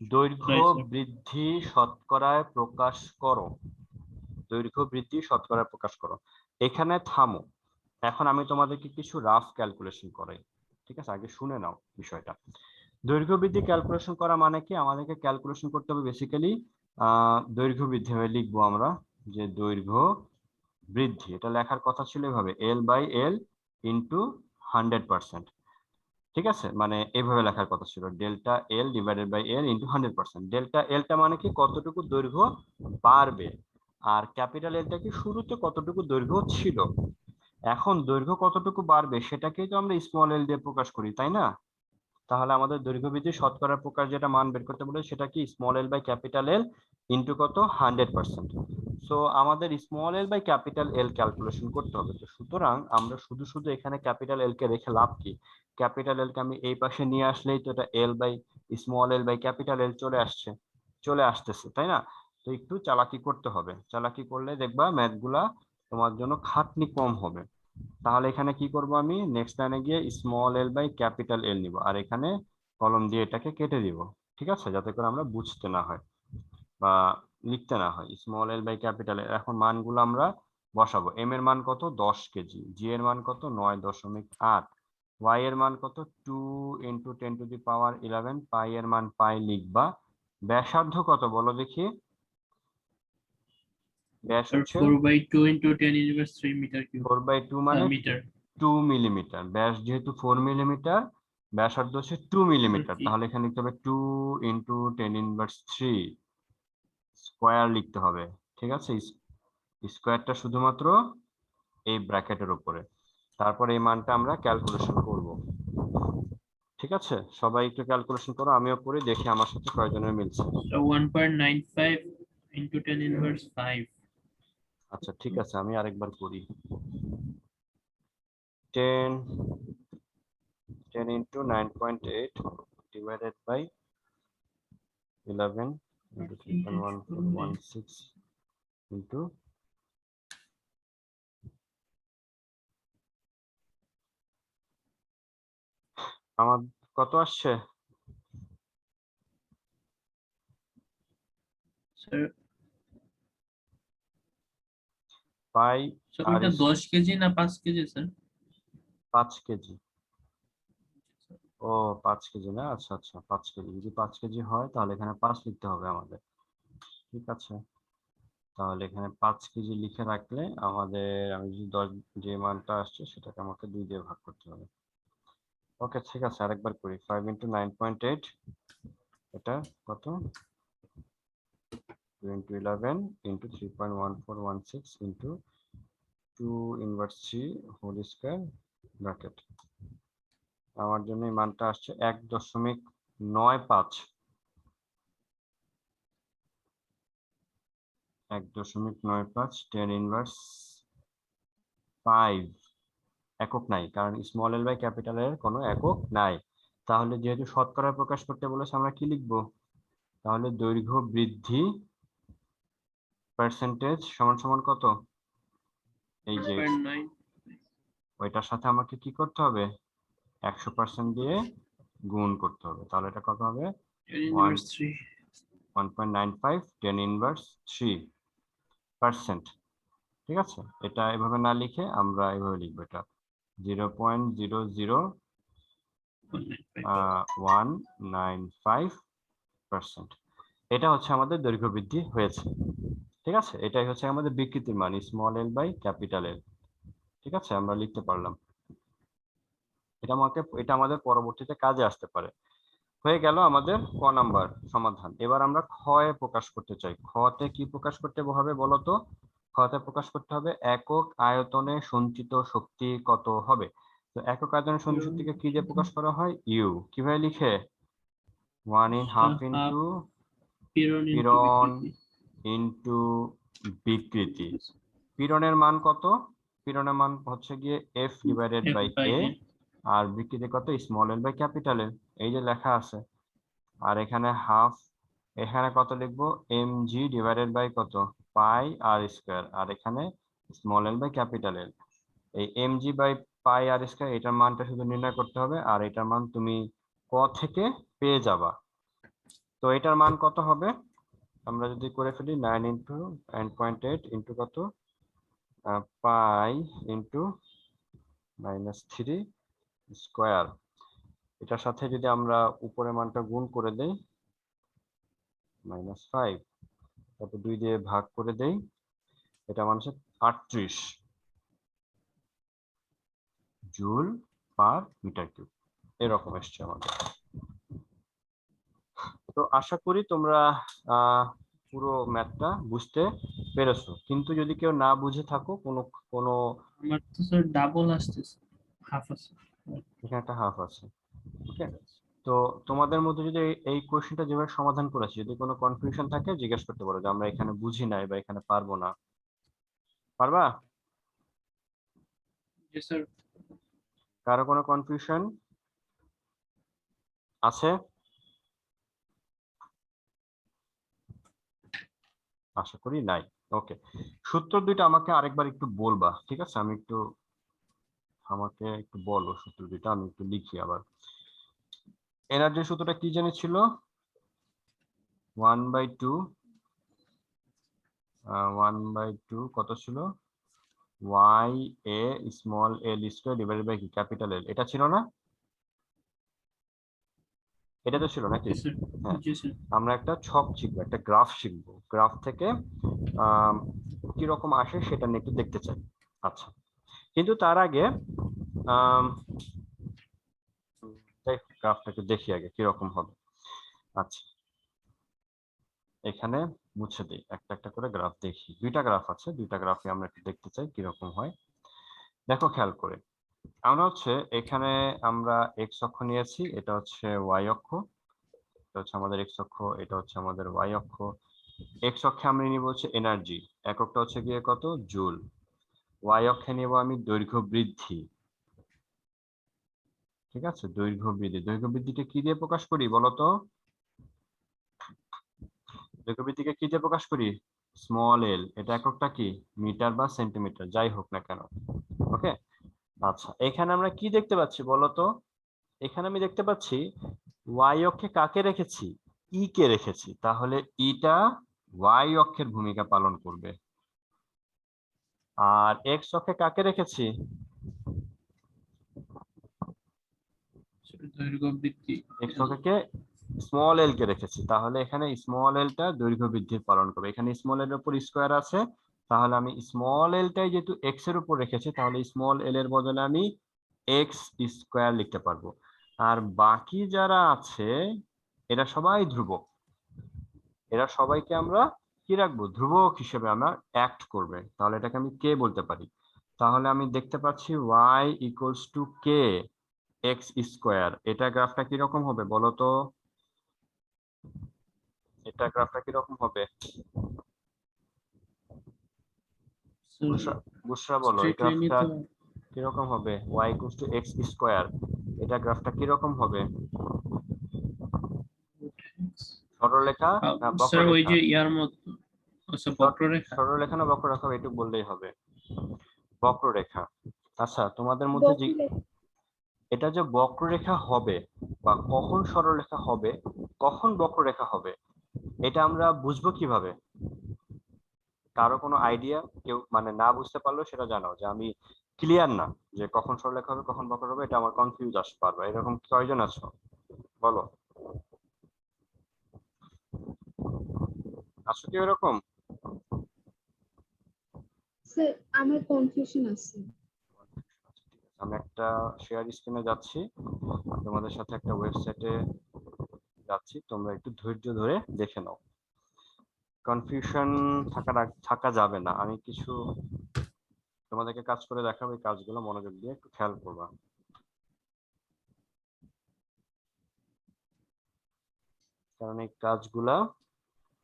দৈর্ঘ্য বৃদ্ধি শতকরায় প্রকাশ করো। দৈর্ঘ্য বৃদ্ধি শতকরায় প্রকাশ করো, এখানে থামো। এখন আমি তোমাদেরকে কিছু রাফ ক্যালকুলেশন করাই, ঠিক আছে, আগে শুনে নাও বিষয়টা। দৈর্ঘ্য বৃদ্ধি ক্যালকুলেশন করা মানে কি, আমাদেরকে ক্যালকুলেশন করতে হবে বেসিক্যালি দৈর্ঘ্য বৃদ্ধি হয়ে লিখবো আমরা যে দৈর্ঘ্য বৃদ্ধি, এটা লেখার কথা ছিল এভাবে এল বাই এল ইন্টু 100%। ঠিক আছে, মানে এইভাবে লেখার কথা ছিল delta L divided by L into 100%। Delta এলটা মানে কি কতটুকু দৈর্ঘ্য বাড়বে, আর ক্যাপিটাল এলটা কি শুরুতে কতটুকু দৈর্ঘ্য ছিল। এখন দৈর্ঘ্য কতটুকু বাড়বে সেটাকেই তো আমরা স্মল এল দিয়ে প্রকাশ করি, তাই না? তাহলে আমাদের দৈর্ঘ্য বৃদ্ধি শতকরা প্রকাশ যেটা মান বের করতে বলে সেটা কি small L by capital L into কত 100%। সো আমাদের small L by capital L calculation করতে হবে। তো সুতরাং আমরা শুধু এখানে ক্যাপিটাল এল কে রেখে লাভ কি, ক্যাপিটাল এল কে আমি এই পাশে নিয়ে আসলেই তো এটা L by small L by capital L চলে আসতেছে, তাই না? তো একটু চালাকি করতে হবে, চালাকি করলে দেখবা ম্যাথ গুলা তোমার জন্য খাটনি কম হবে। তাহলে এখানে কি করব, আমি নেক্সট লাইনে গিয়ে small L by capital L নিব আর এখানে কলম দিয়ে এটাকে কেটে দিব, ঠিক আছে, যাতে করে আমরা বুঝতে না হয় বা লিখতে না হয়। Small L by capital L, এখন মানগুলো আমরা বসাবো। এম এর মান কত 10 কেজি, জি এর মান কত 9.8, ওয়াই এর মান কত 2 ইন্টু 10⁻11, পাই এর মান পাই লিখবা। ব্যাসার্ধ কত বলো দেখি, ব্যাস হচ্ছে 4/2 into 10⁻³ মিটার কিউব 4/2 মানে মিটার 2 মিলিমিটার। ব্যাস যেহেতু 4 মিলিমিটার, ব্যাসার্ধ হচ্ছে 2 মিলিমিটার, তাহলে এখানে লিখতে হবে 2 ইন্টু 10⁻³ স্কোয়ার লিখতে হবে, ঠিক আছে। স্কোয়ারটা শুধুমাত্র এই ব্র্যাকেটের উপরে, তারপর এই মানটা আমরা ক্যালকুলেশন করব, ঠিক আছে। সবাই একটু ক্যালকুলেশন করো, আমিও করি, দেখি আমার সাথে কয়জনের মিলছে। 1.95 into 10⁻⁵। আচ্ছা ঠিক আছে, আমি আরেকবার করি। 10 into 9.8 divided by 11 into 3.1416 into আমার কত আসছে? স্যার পাই স্যার আর ওইটা 10 কেজি না 5 কেজি স্যার? 5 কেজি। ও 5 কেজি না, আচ্ছা আচ্ছা 5 কেজি। যদি 5 কেজি হয় তাহলে এখানে 5 লিখতে হবে আমাদের। ঠিক আছে, তাহলে এখানে 5 কেজি লিখে রাখলে আমাদের, আমি যদি 10 যে মানটা আসছে সেটাকে আমাকে 2 দিয়ে ভাগ করতে হবে। ওকে ঠিক আছে, আরেকবার করি। 5 × 9.8, এটা কত? 2 × 11 × 3.1416 × 2 × 3 হোল স্কয়ার ব্র্যাকেট। আমার জন্য এই মানটা আসছে 1.95। 1.95 10⁻5। একক নাই, কারণ স্মল এল বাই ক্যাপিটাল এর কোনো একক নাই। তাহলে যেহেতু শতকরা প্রকাশ করতে বলেছে, আমরা কি লিখবো? তাহলে দৈর্ঘ্য বৃদ্ধি পার্সেন্টেজ সমান সমান কত? এই যে 1.9 ওইটার সাথে আমাকে কি করতে হবে? 100% দিয়ে গুণ করতে হবে। তাহলে এটা কত হবে? 10 ইনভার্স 3। 1.95 10⁻3%। ঠিক আছে, এটা এভাবে না লিখে আমরা এভাবে লিখবো, এটা 0.00195%। এটা হচ্ছে আমাদের দৈর্ঘ্য বৃদ্ধি হয়েছে। ঠিক আছে, এটাই হচ্ছে আমাদের বিকৃতির মান, small L by capital L. ঠিক আছে, আমরা লিখতে পারলাম। এটা আমাদের পরবর্তীতে কাজে আসতে পারে। হয়ে গেল আমাদের ক নাম্বার সমাধান। এবার আমরা খ এ প্রকাশ করতে চাই। খতে কি প্রকাশ করতে হবে বলতো? খতে প্রকাশ করতে হবে একক আয়তনে সঞ্চিত শক্তি কত হবে। তো একক আয়তনে সঞ্চিত শক্তিকে কি দিয়ে প্রকাশ করা হয়? ইউ। কিভাবে লিখে? 1/2 ইন্টু পীড়ন ইনটু পীড়ন বিকৃতি। ইন্টু বিকৃতি। পীড়নের মান কত? পীড়নের মান হচ্ছে গিয়ে এফ ডিভাইডেড বাই এ। আর বিকৃতি কত? Small L by capital L. এই যে লেখা আছে। আর এখানে হাফ, এখানে কত লিখবো? এম জি ডিভাইডেড বাই কত? পাই আর স্কোয়ার। আর এখানে small L by capital L. এই M G by pi R square, এটার মানটা শুধু নির্ণয় করতে হবে, আর এটার মান তুমি ক থেকে পেয়ে যাবা। তো এটার মান কত হবে? আমরা যদি করে ফেলি 9 × 9.8 ইন্টু কত? Pi into -3 square. এটার সাথে যদি আমরা উপরের মানটা গুণ করে দেই, -5, তারপর 2 দিয়ে ভাগ করে দেই, এটা মান হচ্ছে 38 জুল পার মিটার কিউব। এরকম এসছে আমাদের। তো আশা করি তোমরা পুরো ম্যাথটা বুঝতে পেরেছো। কিন্তু যদি কেউ না বুঝে থাকো, কোনো কোনো আমার তো স্যার ডাবল আসতেছে, হাফ আছে। এখানে একটা হাফ আছে। ওকে, তো তোমাদের মধ্যে যদি এই কোশ্চেনটা যেভাবে সমাধান করেছি, যদি কোনো কনফিউশন থাকে জিজ্ঞেস করতে পারো যে আমরা এখানে বুঝি নাই বা এখানে পারবো না। পারবা? জি স্যার। কারো কোনো কনফিউশন আছে? আশা করি নাই। ওকে, সূত্র দুইটা আমাকে আরেকবার একটু বলবা, ঠিক আছে? আমাকে একটু বলো সূত্র দুইটা, আমি একটু লিখি আবার। এনার্জির সূত্রটা কি জানি ছিল? 1/2 1/2 কত ছিল? Y A small L square divided by কি? Capital L. এটা ছিল না? এটা তো ছিল নাকি? জি স্যার। হ্যাঁ, জি স্যার। আমরা একটা ছক শিখবো, একটা গ্রাফ শিখবো। গ্রাফ থেকে কি রকম আসে সেটা নিয়ে একটু দেখতে চাই। আচ্ছা, কিন্তু তার আগে গ্রাফটা একটু দেখি আগে কিরকম হবে। আচ্ছা, এখানে মুছে দিই, একটা একটা করে গ্রাফ দেখি। দুইটা গ্রাফ আছে, দুইটা গ্রাফে আমরা একটু দেখতে চাই কিরকম হয়। দেখো খেয়াল করে, আমরা হচ্ছে এখানে আমরা এক্স অক্ষ নিয়েছি, এটা হচ্ছে ওয়াই অক্ষ। এটা হচ্ছে আমাদের এক্স অক্ষ, এটা হচ্ছে আমাদের ওয়াই অক্ষ। এক্স অক্ষে আমরা নিব হচ্ছে এনার্জি, এককটা হচ্ছে গিয়ে কত? জুল। ওয়াই অক্ষে নিব আমি দৈর্ঘ্য বৃদ্ধি। ঠিক আছে, দৈর্ঘ্য বৃদ্ধি। দৈর্ঘ্য বৃদ্ধিকে কি দিয়ে প্রকাশ করি বলতো? দৈর্ঘ্য বৃদ্ধিকে কি দিয়ে প্রকাশ করি? স্মল এল। এটা এককটা কি? মিটার বা সেন্টিমিটার, যাই হোক না কেন। ওকে, আচ্ছা, এখানে আমরা কি দেখতে পাচ্ছি বলতো? এখানে আমি দেখতে পাচ্ছি ওয়াই অক্ষে কাকে রেখেছি, ই কে রেখেছি, তাহলে ইটা ওয়াই অক্ষের ভূমিকা পালন করবে। আর এক্স অক্ষে কাকে রেখেছি, দৈর্ঘ্য বৃদ্ধি এক্স অক্ষে স্মল এল কে রেখেছি, তাহলে এখানে স্মল এলটা দৈর্ঘ্য বৃদ্ধির পালন করবে। এখানে স্মল এর উপর স্কোয়ার আছে, তাহলে আমি স্মল এলটাই যেহেতু এক্স এর উপর রেখেছি, তাহলে স্মল এল এর বদলে আমি এক্স স্কোয়ার লিখতে পারবো। আর বাকি যারা আছে এরা সবাই ধ্রুবক, এরা সবাইকে আমরা কি রাখবো, ধ্রুবক হিসেবে আমরা অ্যাক্ট করবে, তাহলে এটাকে আমি কে বলতে পারি। তাহলে আমি দেখতে পাচ্ছি y equals to K x square. এটা গ্রাফটা কিরকম হবে বলো তো, এটা গ্রাফটা কিরকম হবে? বুসরা বলো এই স্ট্রেট লাইনই গ্রাফটা তো। কিরকম হবে, y equals to x square, এটা গ্রাফটা কিরকম হবে, সরলরেখা না স্যার ওই বক্ররেখা? যে ইয়ার মতো, আচ্ছা বক্ররেখা। সরলরেখা না বক্ররেখা একটু বললেই হবে। বক্ররেখা। আচ্ছা তোমাদের মধ্যে এটা যে বক্ররেখা হবে বা কখন সরলরেখা হবে, কখন বক্ররেখা হবে, এটা আমরা বুঝবো কিভাবে? কারো কোনো আইডিয়া? কেউ মানে না বুঝতে পারলেও সেটা জানাও যে আমি ক্লিয়ার না, যে কখন সরলরেখা হবে কখন বক্র হবে, এটা আমার কনফিউজ আসতে পারবে। এরকম কয়জন আছো বলো, আছো কি এরকম? স্যার আমার কনফিউশন আছে। আমি একটা শেয়ার স্ক্রিনে যাচ্ছি, তোমাদের সাথে একটা ওয়েবসাইটে যাচ্ছি, তোমরা একটু ধৈর্য ধরে দেখে নাও। কনফিউশন থাকা যাবে না। আমি কিছু তোমাদেরকে কাজ করে দেখাবো, এই কাজগুলো মনোযোগ দিয়ে একটু খেয়াল করবা। কারণ এই কাজগুলা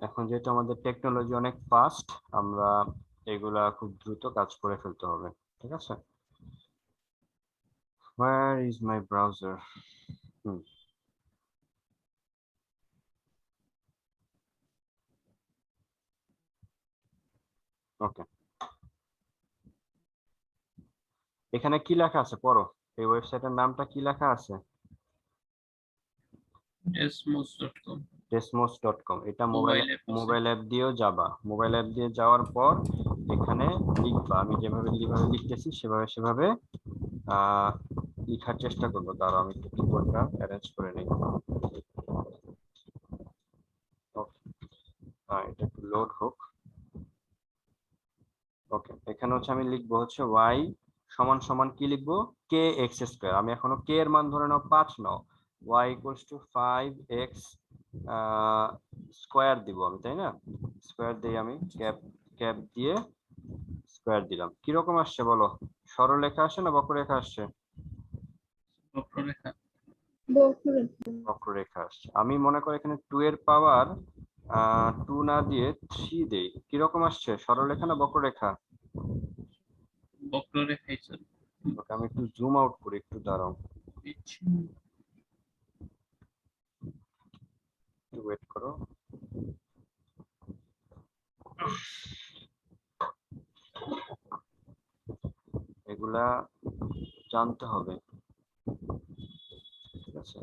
এখন যেহেতু আমাদের টেকনোলজি অনেক ফাস্ট, আমরা এগুলা খুব দ্রুত কাজ করে ফেলতে হবে। ঠিক আছে, where is my browser? ওকে, এখানে কি লেখা আছে পড়ো, এই ওয়েবসাইটের নামটা কি লেখা আছে? desmos.com। desmos.com। এটা মোবাইল মোবাইল অ্যাপ আছে। মোবাইল অ্যাপ দিয়েও যাবা, মোবাইল অ্যাপ দিয়ে যাওয়ার পর এখানে লিখবা, আমি যেভাবে লিখতেছি সেভাবে সেভাবে লেখার চেষ্টা করবো। দাঁড়াও আমি একটু কিবোর্ডটা অ্যারেঞ্জ করে নিই। এটা একটু লোড হোক। ওকে, এখানে হচ্ছে আমি লিখবো হচ্ছে y সমান সমান কি লিখবো, কে এক্স স্কোয়ার। আমি এখনো কে এর মান ধরে নাও 5 নাও, y equals to 5x square দিব আমি, তাই না? স্কোয়ার দিয়ে আমি ক্যাপ ক্যাপ দিয়ে স্কোয়ার দিলাম। কিরকম আসছে বলো, সরলরেখা আসছে না বক্ররেখা আসছে? বক্ররেখা। বক্ররেখা। বক্ররেখা আসছে। আমি মনে করি এখানে 2 এর পাওয়ার 2 না দিয়ে 3 দেই, কিরকম আসছে, সরলরেখা না বক্ররেখা? বক্ররেখাই স্যার। ওকে, আমি একটু জুম আউট করি, একটু দাঁড়াও, একটু ওয়েট করো। এগুলা জানতে হবে, ঠিক আছে?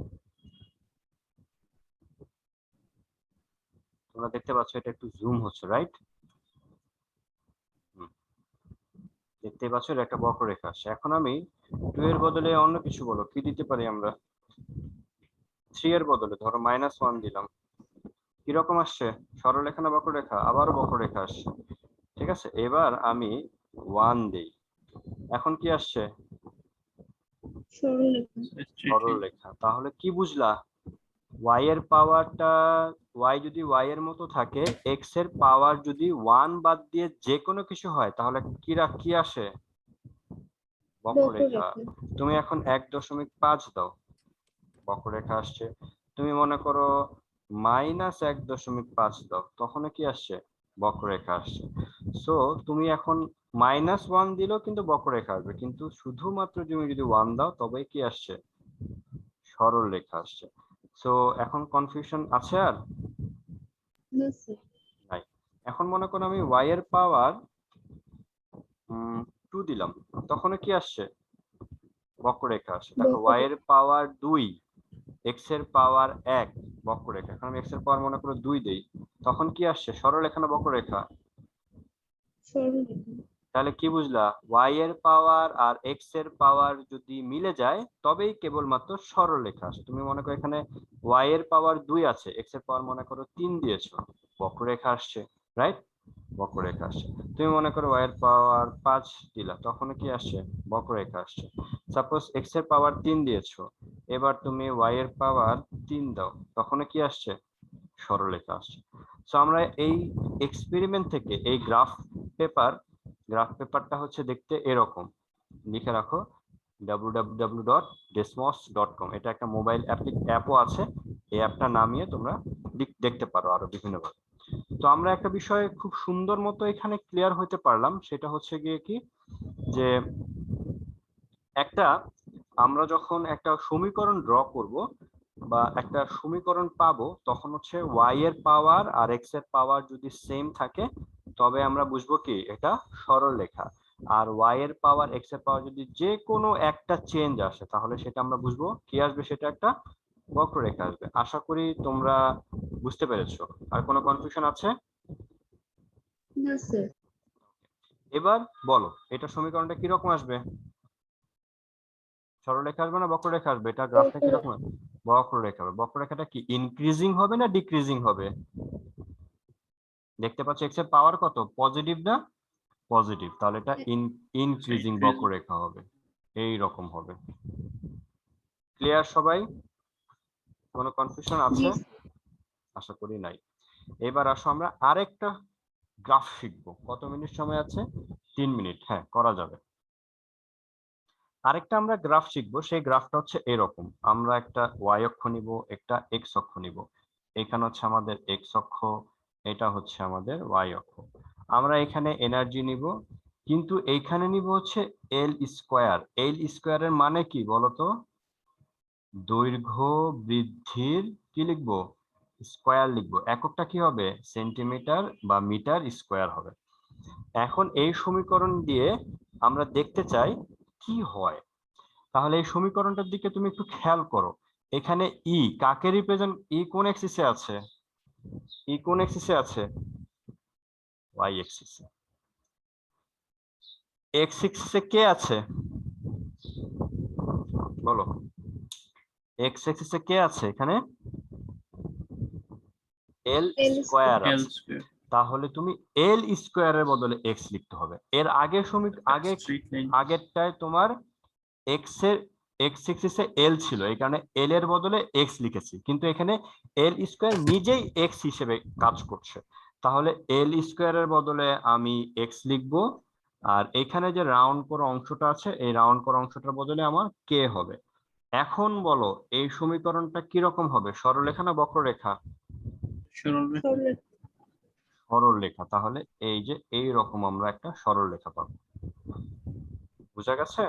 তোমরা দেখতে পাচ্ছ এটা একটু জুম হচ্ছে, রাইট? দেখতে পাচ্ছ এটা একটা বক্ররেখা আসছে। এখন আমি 2 এর বদলে অন্য কিছু বলো, কি দিতে পারি আমরা? 3 এর বদলে ধরো -1 দিলাম, কিরকম আসছে, সরলরেখা না বক্ররেখা? আবারও বক্ররেখা আসছে। ঠিক আছে, এবার আমি 1 দেই, এখন কি আসছে, সরলরেখা। সরলরেখা। তাহলে কি বুঝলা, y এর পাওয়ারটা, y যদি y এর মতো থাকে, x এর পাওয়ার যদি 1 বাদ দিয়ে যে কোনো কিছু হয়, তাহলে কি আসে, বক্ররেখা। বক্ররেখা। তুমি এখন 1.5 দাও, বক্ররেখা আসছে। তুমি মনে করো -1.5 দাও, তখন কি আসছে, বক্ররেখা আসছে। সো তুমি এখন -1 দিলেও কিন্তু বক্ররেখা আসবে, কিন্তু শুধুমাত্র তুমি যদি 1 দাও তবেই কি আসছে, সরলরেখা আসছে। সো এখন কনফিউশন আছে আর না স্যার। নাই? এখন মনে করো আমি y এর পাওয়ার 2 দিলাম, তখন কি আসছে, বক্ররেখা আসে। দেখো y এর পাওয়ার 2 x এর পাওয়ার 1 বক্ররেখা। এখন আমি x এর পাওয়ার মনে করো 2 দেই, তখন কি আসছে, সরলরেখা না বক্ররেখা? সরলরেখা। তাহলে কি বুঝলা, y এর পাওয়ার আর x এর পাওয়ার যদি মিলে যায় তবেই কেবলমাত্র সরলরেখা আসে। তুমি মনে করো এখানে y এর পাওয়ার 2 আছে, x এর পাওয়ার মনে করো 3 দিয়েছো, বক্ররেখা আসছে, রাইট? বক্ররেখা আসছে। তুমি মনে করো y এর পাওয়ার 5 দিলা, তখন কি আসছে, বক্ররেখা আসছে। সাপোজ x এর পাওয়ার 3 দিয়েছো, এবার তুমি y এর পাওয়ার 3 দাও, তখন কি আসছে, সরলরেখা আসছে। সো আমরা এই এক্সপেরিমেন্ট থেকে এই গ্রাফ পেপারটা হচ্ছে দেখতে এরকম, লিখে রাখো www.desmos.com। এটা একটা মোবাইল অ্যাপও আছে, এই অ্যাপটা নামিয়ে তোমরা দেখতে পারো আরো বিভিন্নভাবে। তো আমরা একটা বিষয় খুব সুন্দর মতো এখানে ক্লিয়ার হতে পারলাম, সেটা হচ্ছে গিয়ে কি, যে আমরা যখন একটা সমীকরণ ড্র করব বা একটা সমীকরণ পাবো, তখন হচ্ছে y এর পাওয়ার আর x এর পাওয়ার যদি সেম থাকে তবে আমরা বুঝবো কি এটা সরলরেখা। আর y এর পাওয়ার x এর পাওয়ার যদি যে কোনো একটা চেঞ্জ আসে তাহলে সেটা আমরা বুঝবো কি আসবে, সেটা একটা বক্ররেখা আসবে। আশা করি তোমরা বুঝতে পেরেছো। আর কোনো কনফিউশন আছে? না স্যার। এবার বলো এটা সমীকরণটা কিরকম আসবে, সরলরেখা আসবে না বক্ররেখা আসবে? এটা গ্রাফটা কিরকম হবে? বক্ররেখা হবে। বক্ররেখাটা কি ইনক্রিজিং হবে না ডিক্রিজিং হবে? দেখতে পাচ্ছ এক্স এর পাওয়ার কত, পজিটিভ না পজিটিভ, তাহলে এটা ইনক্রিজিং বক্ররেখা হবে, এই রকম হবে। ক্লিয়ার সবাই? কোনো কনফিউশন আছে? আশা করি নাই। এবার আসো আমরা আরেকটা গ্রাফ শিখবো। কত মিনিট সময় আছে? 3 মিনিট। হ্যাঁ, করা যাবে। আরেকটা আমরা গ্রাফ শিখবো, সেই গ্রাফটা হচ্ছে এরকম। আমরা একটা y অক্ষ নিব, একটা x অক্ষ নিব। এখানে হচ্ছে আমাদের x অক্ষ, এটা হচ্ছে আমাদের y অক্ষ। আমরা এখানে এনার্জি নিব, কিন্তু এইখানে নিব হচ্ছে এল স্কোয়ার। এল স্কোয়ারের মানে কি বলতো? দৈর্ঘ্য বৃদ্ধির কি লিখবো, স্কোয়ার লিখবো। এককটা কি হবে, সেন্টিমিটার বা মিটার স্কোয়ার হবে। এখন এই সমীকরণ দিয়ে আমরা দেখতে চাই কি হয়। তাহলে এই সমীকরণটার দিকে তুমি একটু খেয়াল করো। এখানে ই কাকে রিপ্রেজেন্ট, ই কোন এক্সিসে আছে? ই কোন এক্সিসে আছে? ওয়াই এক্সিসে। এক্স এক্সিসে কে আছে বলো? এক্স এক্সিসে কে আছে এখানে? এল স্কোয়ার আছে। তাহলে তুমি এল স্কোয়ারের বদলে এক্স লিখতে হবে। এর আগে আগেরটায় তোমার এক্স এর এক্স এক্সিসে এল ছিল, এই কারণে এল এর বদলে এক্স লিখেছি, কিন্তু এখানে এল স্কোয়ার নিজেই এক্স হিসেবে কাজ করছে। তাহলে এল স্কোয়ারের বদলে আমি এক্স লিখবো, আর এখানে যে রাউন্ড করা অংশটা আছে এই রাউন্ড করা অংশটার বদলে আমার কে হবে। এখন বলো এই সমীকরণটা কিরকম হবে, সরলরেখা না বক্ররেখা? সরলরেখা। তাহলে এই যে এই রকম আমরা একটা সরলরেখা পাবো। বুঝা গেছে?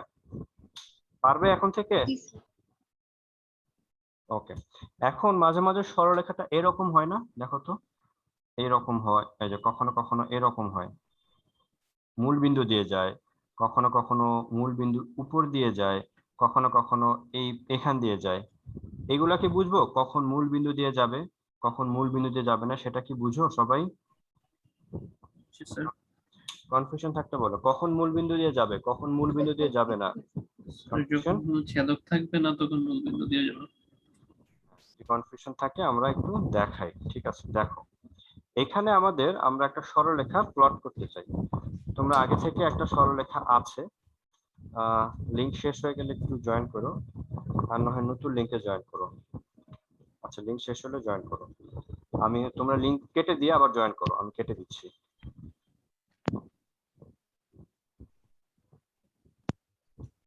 পারবে এখন থেকে? ওকে। এখন মাঝে মাঝে সরলরেখাটা এরকম হয় না, দেখো তো এরকম হয়, এই যে কখনো কখনো এরকম হয়, মূল বিন্দু দিয়ে যায়, কখনো কখনো মূল বিন্দুর উপর দিয়ে যায়, কখনো কখনো এখান দিয়ে যায়। এগুলা কি বুঝবো কখন মূল বিন্দু দিয়ে যাবে, কখন মূল বিন্দু দিয়ে যাবে না, সেটা কি বুঝো সবাই? কনফিউশন থাকতে বলো, কখন মূল বিন্দু দিয়ে যাবে, কখন মূল বিন্দু দিয়ে যাবে না। যখন ছেদক থাকবে না তখন মূল বিন্দু দিয়ে যাবে। কনফিউশন থাকে আমরা একটু দেখাই, ঠিক আছে? দেখো এখানে আমরা একটা সরলরেখা প্লট করতে চাই। তোমরা আগে থেকে একটা সরলরেখা আছে, লিংক শেষ হয়ে গেলে একটু জয়েন করো, আর না হয় নতুন লিংকে জয়েন করো। আচ্ছা, লিংক শেষ হলে জয়েন করো। তোমরা লিংক কেটে দিয়ে আবার জয়েন করো, আমি কেটে দিচ্ছি।